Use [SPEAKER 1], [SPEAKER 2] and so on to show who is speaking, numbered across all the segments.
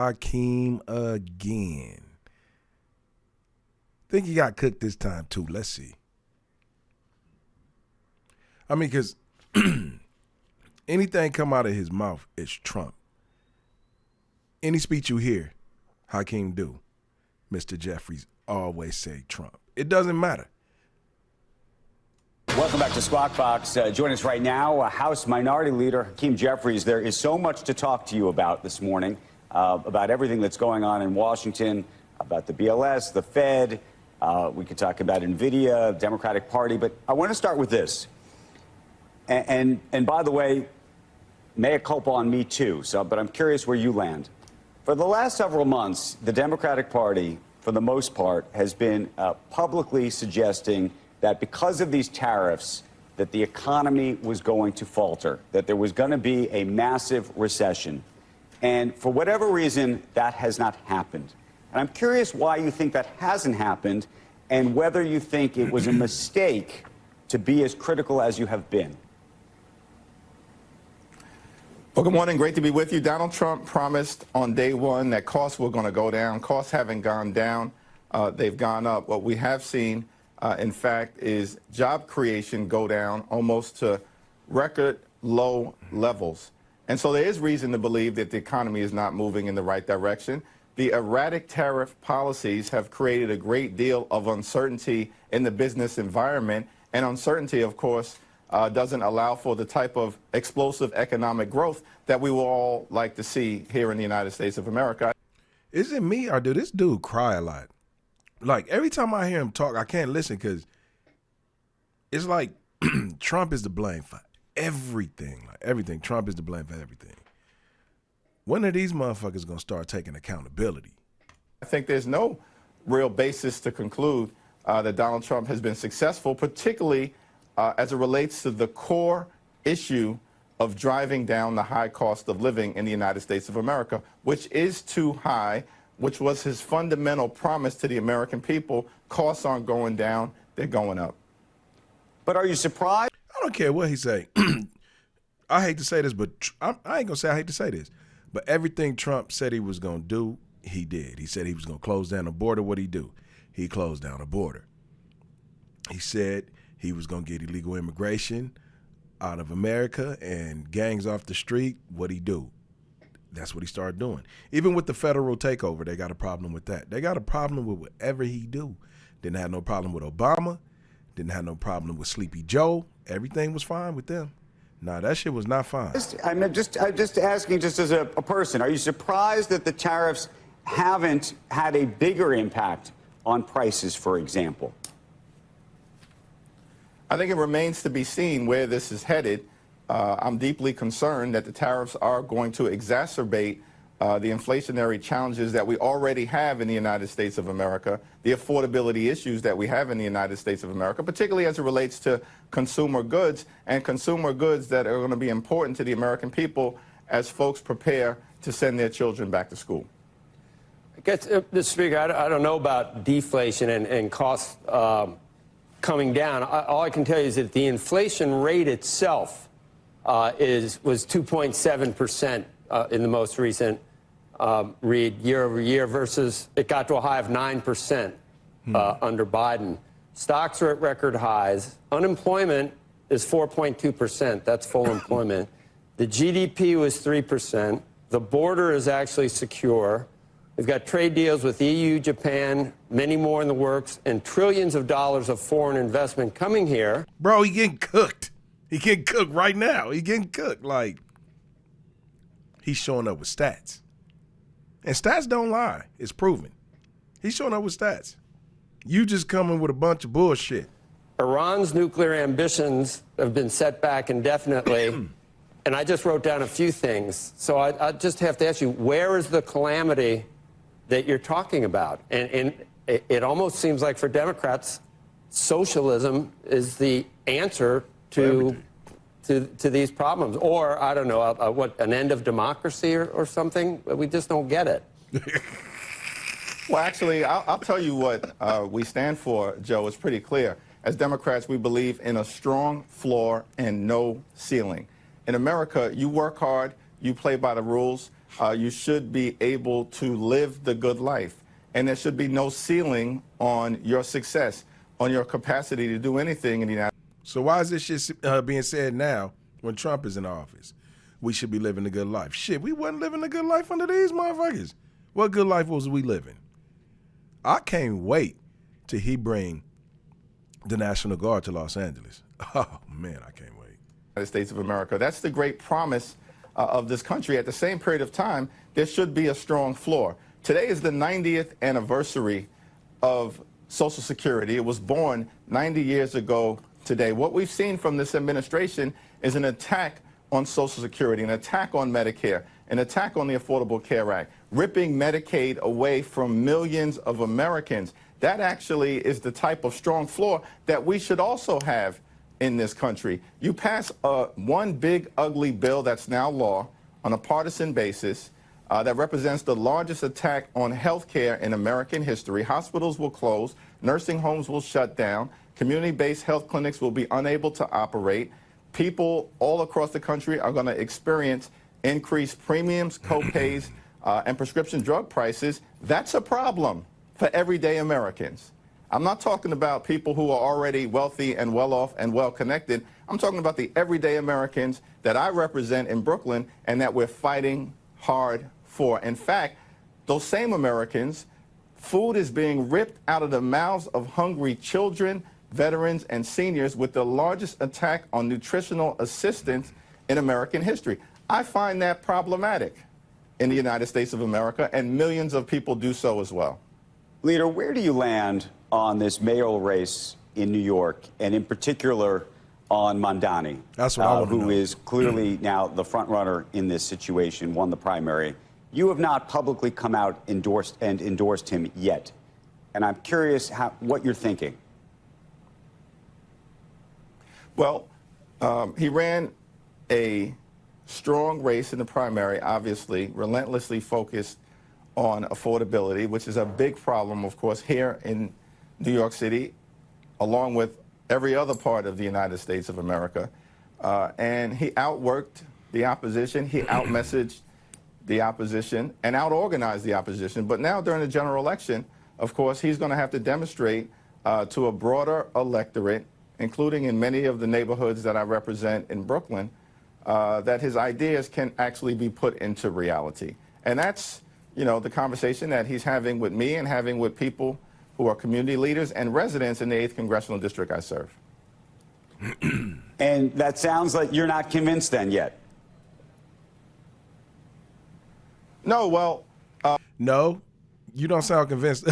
[SPEAKER 1] Hakeem again. Think he got cooked this time too. Let's see. I mean, because anything come out of his mouth is Trump. Any speech you hear Hakeem do, Mr. Jeffries always say Trump. It doesn't matter.
[SPEAKER 2] Welcome back to Squawk Box. Join us right now, House Minority Leader Hakeem Jeffries. There is so much to talk to you about this morning, about everything that's going on in Washington, about the BLS, the Fed. We could talk about NVIDIA, Democratic Party, but I want to start with this. And by the way, mea culpa on me too, but I'm curious where you land. For the last several months, the Democratic Party, for the most part, has been publicly suggesting that because of these tariffs, that the economy was going to falter, that there was going to be a massive recession. And for whatever reason, that has not happened. And I'm curious why you think that hasn't happened and whether you think it was a mistake to be as critical as you have been.
[SPEAKER 3] Well, good morning. Great to be with you. Donald Trump promised on day one that costs were going to go down. Costs haven't gone down. They've gone up. What we have seen, in fact, is job creation go down almost to record low levels. And so there is reason to believe that the economy is not moving in the right direction. The erratic tariff policies have created a great deal of uncertainty in the business environment. And uncertainty, of course, doesn't allow for the type of explosive economic growth that we will all like to see here in the United States of America.
[SPEAKER 1] Is it me or do this dude cry a lot? Like, every time I hear him talk, I can't listen because it's like Trump is to blame for everything. Like, everything. Trump is to blame for everything. When are these motherfuckers going to start taking accountability?
[SPEAKER 3] I think there's no real basis to conclude that Donald Trump has been successful, particularly as it relates to the core issue of driving down the high cost of living in the United States of America, which is too high, which was his fundamental promise to the American people. Costs aren't going down, they're going up.
[SPEAKER 2] But are you surprised?
[SPEAKER 1] I don't care what he say. I hate to say this, but I ain't going to say I hate to say this. But everything Trump said he was going to do, he did. He said he was going to close down the border. What'd he do? He closed down the border. He said he was going to get illegal immigration out of America and gangs off the street. What'd he do? That's what he started doing. Even with the federal takeover, they got a problem with that. They got a problem with whatever he do. Didn't have no problem with Obama. Didn't have no problem with Sleepy Joe. Everything was fine with them. Nah, that shit was not fine.
[SPEAKER 2] I'm just asking, just as a person, are you surprised that the tariffs haven't had a bigger impact on prices, for example?
[SPEAKER 3] I think it remains to be seen where this is headed. I'm deeply concerned that the tariffs are going to exacerbate the inflationary challenges that we already have in the United States of America, the affordability issues that we have in the United States of America, particularly as it relates to consumer goods and consumer goods that are going to be important to the American people as folks prepare to send their children back to school.
[SPEAKER 4] I guess, Mr. Speaker, I don't know about deflation and costs coming down. All I can tell you is that the inflation rate itself was 2.7% in the most recent read year over year versus it got to a high of 9% under Biden. Stocks are at record highs. Unemployment is 4.2%. That's full employment. The GDP was 3%. The border is actually secure. We've got trade deals with EU, Japan, many more in the works, and trillions of dollars of foreign investment coming here.
[SPEAKER 1] Bro, he getting cooked. He getting cooked right now. He getting cooked. Like, he's showing up with stats. And stats don't lie. It's proven. He's showing up with stats. You just coming with a bunch of bullshit.
[SPEAKER 4] Iran's nuclear ambitions have been set back indefinitely. And I just wrote down a few things. So I just have to ask you, where is the calamity that you're talking about? And it almost seems like for Democrats, socialism is the answer to these problems. Or, I don't know, what, an end of democracy or something? We just don't get it.
[SPEAKER 3] Well, actually, I'll tell you what we stand for, Joe. It's pretty clear. As Democrats, we believe in a strong floor and no ceiling. In America, you work hard, you play by the rules. you should be able to live the good life. And there should be no ceiling on your success, on your capacity to do anything in the United States.
[SPEAKER 1] So why is this shit being said now when Trump is in office? We should be living a good life. Shit, we wasn't living a good life under these motherfuckers. What good life was we living? I can't wait till he bring the National Guard to Los Angeles. Oh, man, I can't wait.
[SPEAKER 3] United States of America. That's the great promise of this country. At the same period of time, there should be a strong floor. Today is the 90th anniversary of Social Security. It was born 90 years ago today. What we've seen from this administration is an attack on Social Security, an attack on Medicare, an attack on the Affordable Care Act, ripping Medicaid away from millions of Americans. That actually is the type of strong floor that we should also have in this country. You pass one big, ugly bill that's now law on a partisan basis that represents the largest attack on health care in American history. Hospitals will close, nursing homes will shut down, community-based health clinics will be unable to operate. People all across the country are going to experience increased premiums, co-pays, and prescription drug prices. That's a problem for everyday Americans. I'm not talking about people who are already wealthy and well-off and well-connected. I'm talking about the everyday Americans that I represent in Brooklyn and that we're fighting hard for. In fact, those same Americans, food is being ripped out of the mouths of hungry children, veterans, and seniors with the largest attack on nutritional assistance in American history. I find that problematic in the United States of America, and millions of people do so as well.
[SPEAKER 2] Leader, where do you land on this mayoral race in New York, and in particular on Mondani,
[SPEAKER 1] That's what I want to know.
[SPEAKER 2] who is clearly now the front runner in this situation, won the primary? You have not publicly come out endorsed him yet, and I'm curious what you're thinking.
[SPEAKER 3] Well, he ran a strong race in the primary, obviously, relentlessly focused on affordability, which is a big problem, of course, here in New York City, along with every other part of the United States of America. And he outworked the opposition, he outmessaged the opposition, and outorganized the opposition. But now, during the general election, of course, he's going to have to demonstrate to a broader electorate, including in many of the neighborhoods that I represent in Brooklyn, that his ideas can actually be put into reality. And that's, you know, the conversation that he's having with me and having with people who are community leaders and residents in the 8th Congressional District I serve.
[SPEAKER 2] And that sounds like you're not convinced then yet.
[SPEAKER 3] No, well...
[SPEAKER 1] No, you don't sound convinced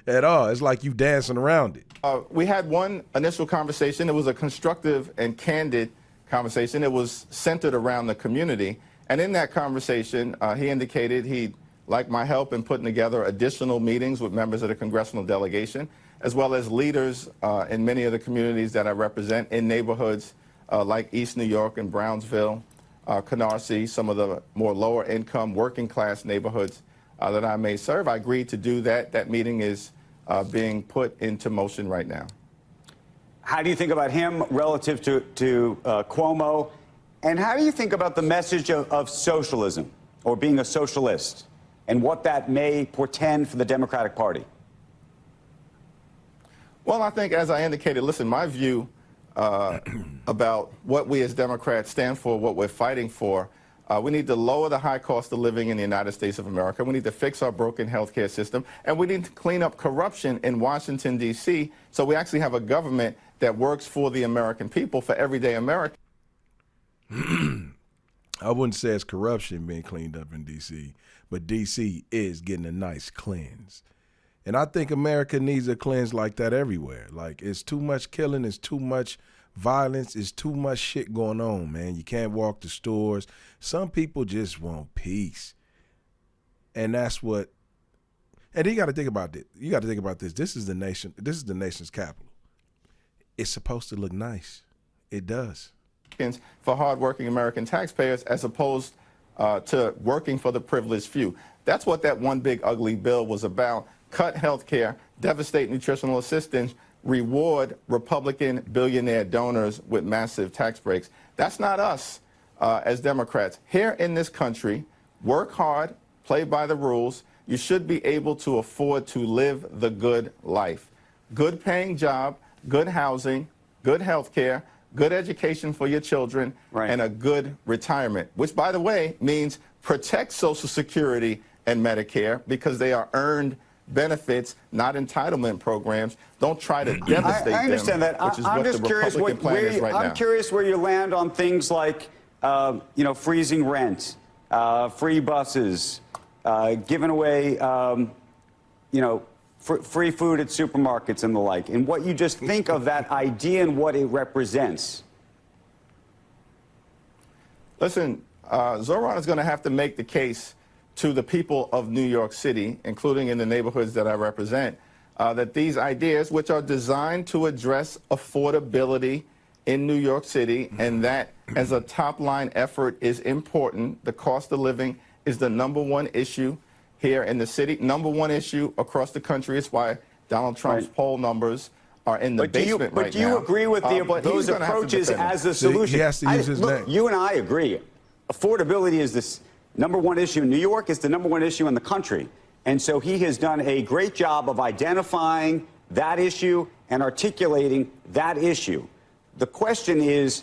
[SPEAKER 1] at all. It's like you dancing around it.
[SPEAKER 3] We had one initial conversation. It was a constructive and candid conversation. It was centered around the community. And in that conversation, he indicated he'd like my help in putting together additional meetings with members of the congressional delegation, as well as leaders in many of the communities that I represent in neighborhoods like East New York and Brownsville, Canarsie, some of the more lower income working class neighborhoods that I may serve. I agreed to do that. That meeting is being put into motion right now.
[SPEAKER 2] How do you think about him relative to Cuomo? And how do you think about the message of socialism, or being a socialist, and what that may portend for the Democratic Party?
[SPEAKER 3] Well, I think, as I indicated, listen, my view about what we as Democrats stand for, what we're fighting for, we need to lower the high cost of living in the United States of America. We need to fix our broken health care system. And we need to clean up corruption in Washington, D.C., so we actually have a government that works for the American people, for everyday Americans.
[SPEAKER 1] I wouldn't say it's corruption being cleaned up in D.C., but D.C. is getting a nice cleanse. And I think America needs a cleanse like that everywhere. Like, it's too much killing, it's too much violence, it's too much shit going on, man. You can't walk the stores. Some people just want peace. And that's what, and you got to think about this. You got to think about this. This is the nation. This is the nation's capital. It's supposed to look nice. It does.
[SPEAKER 3] For hardworking American taxpayers, as opposed to working for the privileged few. That's what that one big ugly bill was about. Cut health care, devastate nutritional assistance, reward Republican billionaire donors with massive tax breaks. That's not us as Democrats. Here in this country, work hard, play by the rules. You should be able to afford to live the good life. Good paying job, good housing, good health care, good education for your children,
[SPEAKER 2] right,
[SPEAKER 3] and a good retirement, which, by the way, means protect Social Security and Medicare because they are earned benefits, not entitlement programs. Don't try to devastate
[SPEAKER 2] I understand
[SPEAKER 3] them,
[SPEAKER 2] that.
[SPEAKER 3] which is
[SPEAKER 2] I'm
[SPEAKER 3] what
[SPEAKER 2] just
[SPEAKER 3] the
[SPEAKER 2] curious
[SPEAKER 3] Republican plan is right now.
[SPEAKER 2] I'm curious where you land on things like, freezing rent, free buses, giving away, free food at supermarkets and the like, and what you just think of that idea and what it represents.
[SPEAKER 3] Listen, Zoran is going to have to make the case to the people of New York City, including in the neighborhoods that I represent, that these ideas, which are designed to address affordability in New York City, and that as a top-line effort is important. The cost of living is the #1 issue here in the city, #1 issue across the country. It's why Donald Trump's poll numbers are in the basement right now.
[SPEAKER 2] But do you agree with those approaches as a solution?
[SPEAKER 1] He has to use his name.
[SPEAKER 2] You and I agree. Affordability is this #1 issue in New York. It's the #1 issue in the country. And so he has done a great job of identifying that issue and articulating that issue. The question is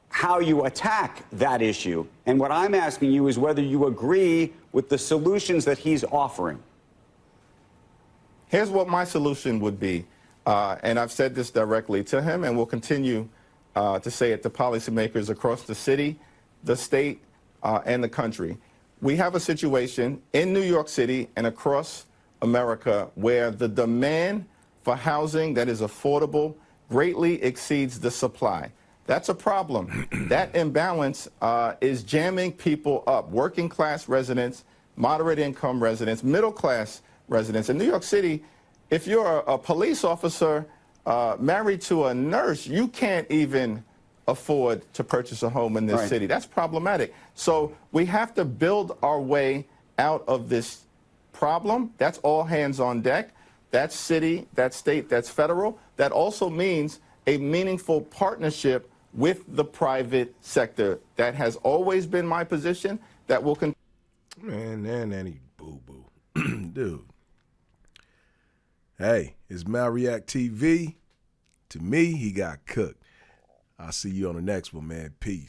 [SPEAKER 2] how you attack that issue. And what I'm asking you is whether you agree with the solutions that he's offering.
[SPEAKER 3] Here's what my solution would be. And I've said this directly to him and will continue to say it to policymakers across the city, the state, and the country. We have a situation in New York City and across America where the demand for housing that is affordable greatly exceeds the supply. That's a problem. That imbalance is jamming people up, working class residents, moderate income residents, middle class residents. In New York City, if you're a police officer married to a nurse, you can't even afford to purchase a home in this city. That's problematic. So we have to build our way out of this problem. That's all hands on deck. That's city, that's state, that's federal. That also means a meaningful partnership with the private sector. That has always been my position. That will continue.
[SPEAKER 1] Man, Nanny boo-boo. Dude. Hey, it's MalReactTV. To me, he got cooked. I'll see you on the next one, man. Peace.